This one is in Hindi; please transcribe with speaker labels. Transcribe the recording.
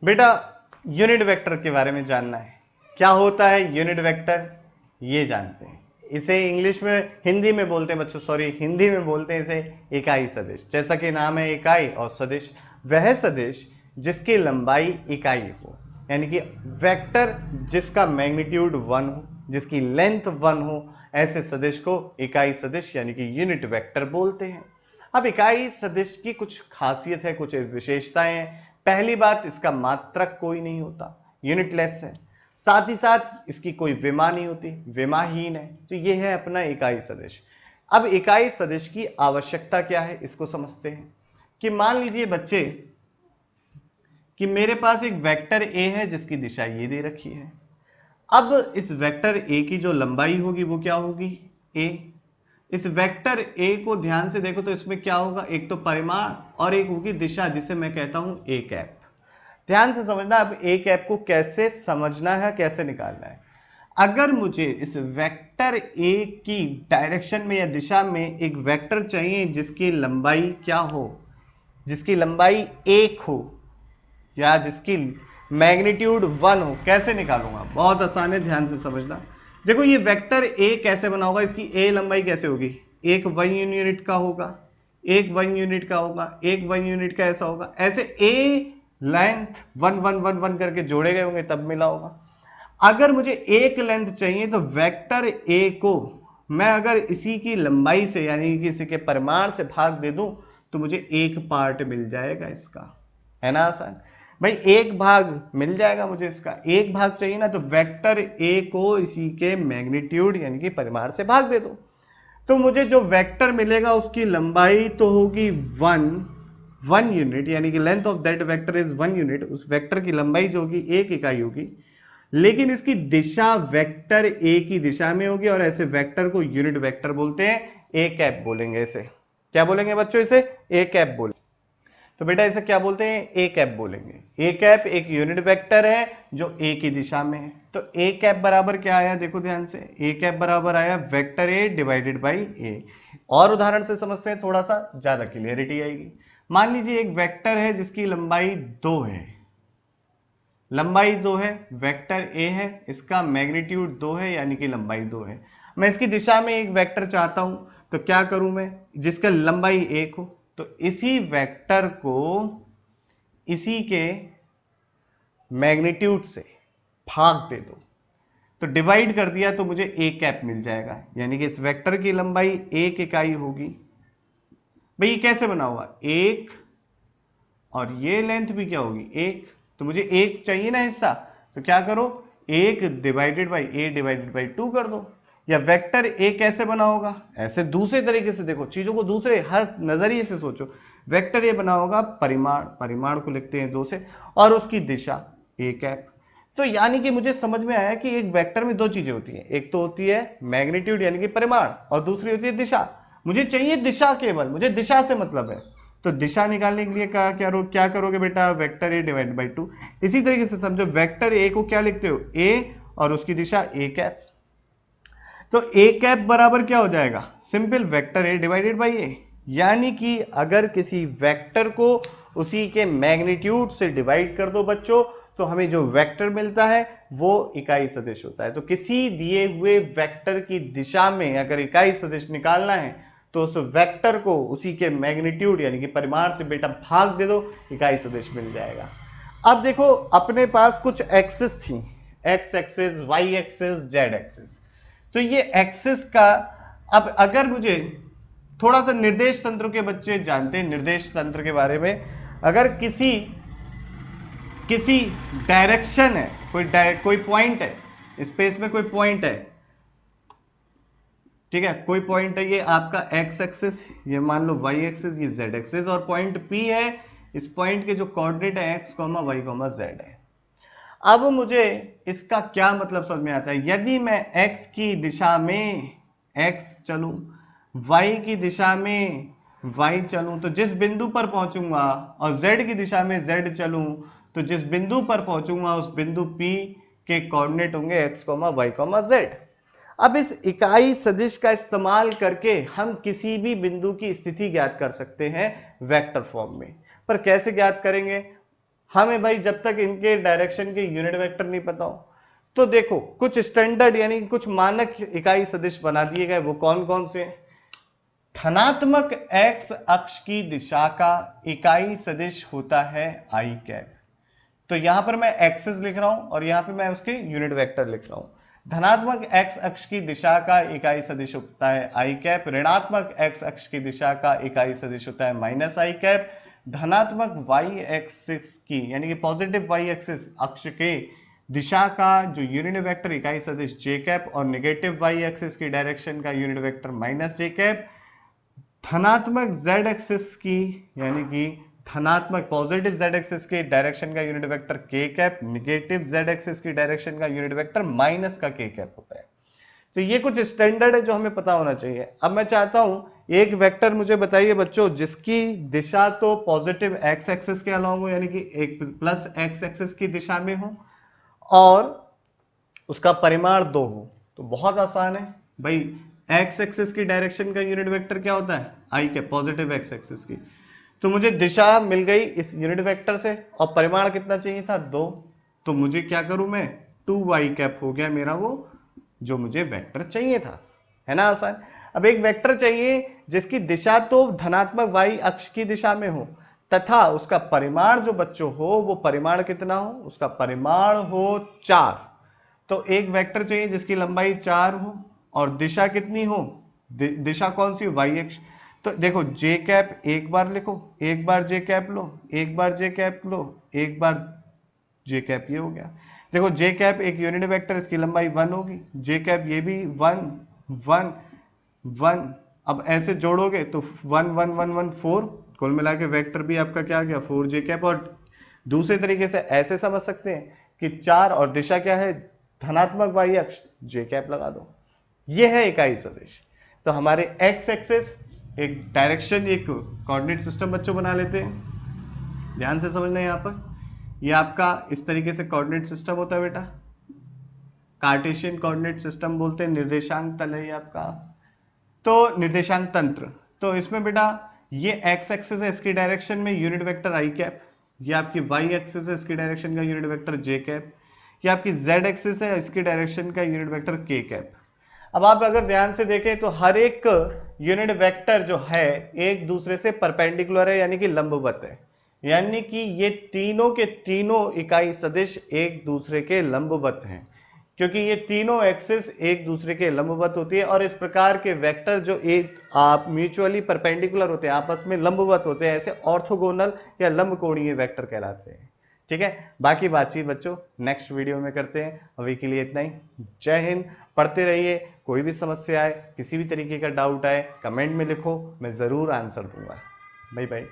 Speaker 1: बेटा यूनिट वेक्टर के बारे में जानना है। क्या होता है यूनिट वेक्टर, ये जानते हैं। इसे इंग्लिश में, हिंदी में बोलते हैं बच्चों, सॉरी हिंदी में बोलते हैं इसे इकाई सदिश। जैसा कि नाम है इकाई और सदिश, वह सदिश जिसकी लंबाई इकाई हो, यानी कि वेक्टर जिसका मैग्नीट्यूड 1 हो, जिसकी लेंथ 1 हो, ऐसे सदिश को इकाई सदिश यानी कि यूनिट वेक्टर बोलते हैं। अब इकाई सदिश की कुछ खासियत है, कुछ विशेषताएं हैं। पहली बात, इसका मात्रक कोई नहीं होता, यूनिटलेस है। साथ ही साथ इसकी कोई विमा नहीं होती, विमाहीन है। तो ये है अपना इकाई सदिश। अब इकाई सदिश की आवश्यकता क्या है, इसको समझते हैं। कि मान लीजिए बच्चे कि मेरे पास एक वेक्टर ए है जिसकी दिशा ये दे रखी है। अब इस वेक्टर ए की जो लंबाई होगी वो क्या होगी, ए। इस वेक्टर ए को ध्यान से देखो तो इसमें क्या होगा, एक तो परिमाण और एक होगी दिशा, जिसे मैं कहता हूं ए कैप। ध्यान से समझना, अब ए कैप को कैसे समझना है, कैसे निकालना है। अगर मुझे इस वेक्टर ए की डायरेक्शन में या दिशा में एक वेक्टर चाहिए जिसकी लंबाई क्या हो, जिसकी लंबाई 1 हो या जिसकी मैग्नीट्यूड 1 हो, कैसे निकालूंगा, बहुत आसान है, ध्यान से समझना। देखो ये वेक्टर ए कैसे बना होगा, इसकी ए लंबाई कैसे होगी, एक 1 यूनिट का होगा, एक 1 यूनिट का होगा, एक 1 यूनिट का ऐसा होगा, ऐसे ए लेंथ 1 1 1 1 करके जोड़े गए होंगे तब मिला होगा। अगर मुझे एक लेंथ चाहिए तो वेक्टर ए को मैं अगर इसी की लंबाई से यानी कि इसी के परिमाण से भाग दे दूं तो मुझे एक पार्ट मिल जाएगा इसका, है ना आसान। भाई एक भाग मिल जाएगा मुझे, इसका एक भाग चाहिए ना, तो वेक्टर ए को इसी के मैग्नीट्यूड यानी कि परिमाण से भाग दे दो। तो मुझे जो वेक्टर मिलेगा उसकी लंबाई तो होगी 1 यूनिट, यानी कि length of that vector is 1 unit. उस वेक्टर की लंबाई जो होगी 1 इकाई होगी, लेकिन इसकी दिशा वेक्टर ए की दिशा में होगी, और ऐसे वेक्टर को यूनिट वेक्टर बोलते हैं, ए कैप बोलेंगे इसे। क्या बोलेंगे बच्चों, इसे ए कैप बोलेंगे। तो बेटा इसे क्या बोलते हैं, ए कैप बोलेंगे। ए कैप एक यूनिट वेक्टर है जो ए की दिशा में है। तो ए कैप बराबर क्या आया, देखो ध्यान से, ए कैप बराबर आया वेक्टर ए डिवाइडेड बाई ए। और उदाहरण से समझते हैं, थोड़ा सा ज्यादा क्लियरिटी आएगी। मान लीजिए एक वेक्टर है जिसकी लंबाई 2 है, लंबाई 2 है, वेक्टर ए है, इसका मैग्नीट्यूड 2 है यानी कि लंबाई 2 है। मैं इसकी दिशा में एक वेक्टर चाहता हूं, तो क्या करूं मैं, जिसका लंबाई 1 हो, तो इसी वेक्टर को इसी के मैग्नीट्यूड से भाग दे दो, तो डिवाइड कर दिया तो मुझे ए कैप मिल जाएगा, यानी कि इस वेक्टर की लंबाई 1 इकाई होगी। भाई ये कैसे बना हुआ, 1 और ये लेंथ भी क्या होगी 1, तो मुझे 1 चाहिए ना हिस्सा, तो क्या करो 1 divided by A divided by 2 कर दो। या वेक्टर ए कैसे बना होगा, ऐसे दूसरे तरीके से देखो चीजों को, दूसरे हर नजरिए से सोचो। वेक्टर ए बना होगा परिमाण, परिमाण को लिखते हैं 2 से, और उसकी दिशा ए कैप। तो यानी कि मुझे समझ में आया कि एक वेक्टर में दो चीजें होती हैं, एक तो होती है मैग्नीट्यूड यानी कि परिमाण, और दूसरी होती है दिशा। मुझे चाहिए दिशा, केवल मुझे दिशा से मतलब है। तो दिशा निकालने के लिए क्या करोगे बेटा, वेक्टर ए डिवाइड बाई 2। इसी तरीके से समझो, वेक्टर ए को क्या लिखते हो, ए, और उसकी दिशा ए कैप। तो ए कैप बराबर क्या हो जाएगा, simple vector A divided by A. यानी कि अगर किसी वेक्टर को उसी के मैग्नीट्यूड से डिवाइड कर दो बच्चों, तो हमें जो वेक्टर मिलता है वो इकाई सदिश होता है। तो किसी दिए हुए वेक्टर की दिशा में अगर इकाई सदिश निकालना है तो उस वेक्टर को उसी के मैग्नीट्यूड यानी कि परिमाण से बेटा भाग दे दो, इकाई सदिश मिल जाएगा। अब देखो अपने पास कुछ एक्सिस थी, X axis, Y axis, Z axis. तो ये एक्सिस का, अब अगर मुझे थोड़ा सा निर्देश तंत्र के बच्चे जानते हैं निर्देश तंत्र के बारे में, अगर किसी किसी डायरेक्शन है, कोई पॉइंट है स्पेस में, कोई पॉइंट है, ठीक है, कोई पॉइंट है, ये आपका एक्स एक्सिस, ये मान लो वाई एक्सिस, ये जेड एक्सिस, और पॉइंट पी है। इस पॉइंट के जो कोऑर्डिनेट है X comma Y comma Z है। अब मुझे इसका क्या मतलब समझ में आता है, यदि मैं x की दिशा में x चलूं, y की दिशा में y चलूं, तो जिस बिंदु पर पहुंचूंगा, और z की दिशा में z चलूं, तो जिस बिंदु पर पहुंचूंगा उस बिंदु P के कोऑर्डिनेट होंगे x, y, z। अब इस इकाई सदिश का इस्तेमाल करके हम किसी भी बिंदु की स्थिति ज्ञात कर सकते हैं वेक्टर फॉर्म में। पर कैसे ज्ञात करेंगे, हमें भाई जब तक इनके डायरेक्शन के यूनिट वेक्टर नहीं पता हो, तो देखो कुछ स्टैंडर्ड यानी कुछ मानक इकाई सदिश बना दिए गए। वो कौन कौन से हैं? धनात्मक एक्स अक्ष की दिशा का इकाई सदिश होता है आई कैप। तो यहां पर मैं एक्सिस लिख रहा हूं और यहां पे मैं उसके यूनिट वेक्टर लिख रहा हूं। धनात्मक एक्स अक्ष की दिशा का इकाई सदिश होता है आई कैप। ऋणात्मक एक्स अक्ष की दिशा का इकाई सदिश होता है माइनस आई कैप। धनात्मक वाई एक्सिस की यानी कि पॉजिटिव वाई एक्सिस अक्ष के दिशा का जो यूनिट वेक्टर इकाई सदिश जे कैप और नेगेटिव वाई एक्सिस की डायरेक्शन का यूनिट वेक्टर माइनस जे कैप। धनात्मक z एक्सिस की यानी कि धनात्मक पॉजिटिव z एक्सिस के डायरेक्शन का unit vector k cap, negative z axis की डायरेक्शन का यूनिट वेक्टर माइनस का k कैप होता है। तो ये कुछ स्टैंडर्ड है जो हमें पता होना चाहिए। अब मैं चाहता हूं एक वेक्टर मुझे बताइए बच्चों जिसकी दिशा तो पॉजिटिव x एक्सिस के अलॉन्ग हो यानी कि एक प्लस x एक्सिस की दिशा में हो और उसका परिमाण 2 हो। तो बहुत आसान है भाई, एक्स एक्सिस की डायरेक्शन का यूनिट वेक्टर क्या होता है आई कैप, पॉजिटिव एक्स एक्सिस की। तो मुझे दिशा मिल गई इस यूनिट वेक्टर से और परिमाण कितना चाहिए था 2। तो मुझे क्या करूं मैं 2y कैप हो गया मेरा वो जो मुझे वेक्टर चाहिए था, है ना आसान। अब एक वेक्टर चाहिए जिसकी दिशा तो धनात्मक y अक्ष की दिशा में हो तथा उसका परिमाण जो बच्चों हो वो परिमाण कितना हो, उसका परिमाण हो 4। तो एक वेक्टर चाहिए जिसकी लंबाई 4 हो और दिशा कितनी हो, दिशा कौन सी, वाई एक्स। तो देखो जे कैप एक बार लिखो, एक बार जे कैप लो, एक बार जे कैप लो, एक बार जे कैप, ये हो गया। देखो जे कैप एक यूनिट वेक्टर, इसकी लंबाई 1 होगी, जे कैप ये भी 1 1 1। अब ऐसे जोड़ोगे तो 1 1 1 1 4, कुल मिला के वेक्टर भी आपका क्या आ गया 4 जे कैप। और दूसरे तरीके से ऐसे समझ सकते हैं कि 4 और दिशा क्या है धनात्मक वाई अक्ष, जे कैप लगा दो। ये है इकाई सदिश। तो हमारे एक्स एक्सिस एक डायरेक्शन एक कोऑर्डिनेट सिस्टम बच्चों बना लेते हैं, ध्यान से समझना। यहाँ पर ये आपका इस तरीके से कोऑर्डिनेट सिस्टम होता है बेटा, कार्टेशियन कोऑर्डिनेट सिस्टम बोलते हैं, निर्देशांक तल है ये आपका। तो निर्देशांक तंत्र, तो इसमें बेटा ये एक्स एक्सिस है, इसकी डायरेक्शन में यूनिट वेक्टर आई कैप। ये आपकी वाई एक्सिस है, इसकी डायरेक्शन का यूनिट वेक्टर जे कैप। ये आपकी जेड एक्सिस है, इसकी डायरेक्शन का यूनिट वेक्टर के कैप। अब आप अगर ध्यान से देखें तो हर एक यूनिट वेक्टर जो है एक दूसरे से परपेंडिकुलर है यानी कि लंबवत है, यानी कि ये तीनों के तीनों इकाई सदिश एक दूसरे के लंबवत हैं क्योंकि ये तीनों एक्सिस एक दूसरे के लंबवत होती है। और इस प्रकार के वेक्टर जो एक आप म्यूचुअली परपेंडिकुलर होते हैं, आपस में लंबवत होते हैं, ऐसे ऑर्थोगोनल या लंबकोणीय वेक्टर कहलाते हैं। ठीक है, बाकी बातचीत बच्चों नेक्स्ट वीडियो में करते हैं, अभी के लिए इतना ही। जय हिंद। पढ़ते रहिए, कोई भी समस्या आए, किसी भी तरीके का डाउट आए कमेंट में लिखो, मैं ज़रूर आंसर दूंगा। Bye bye.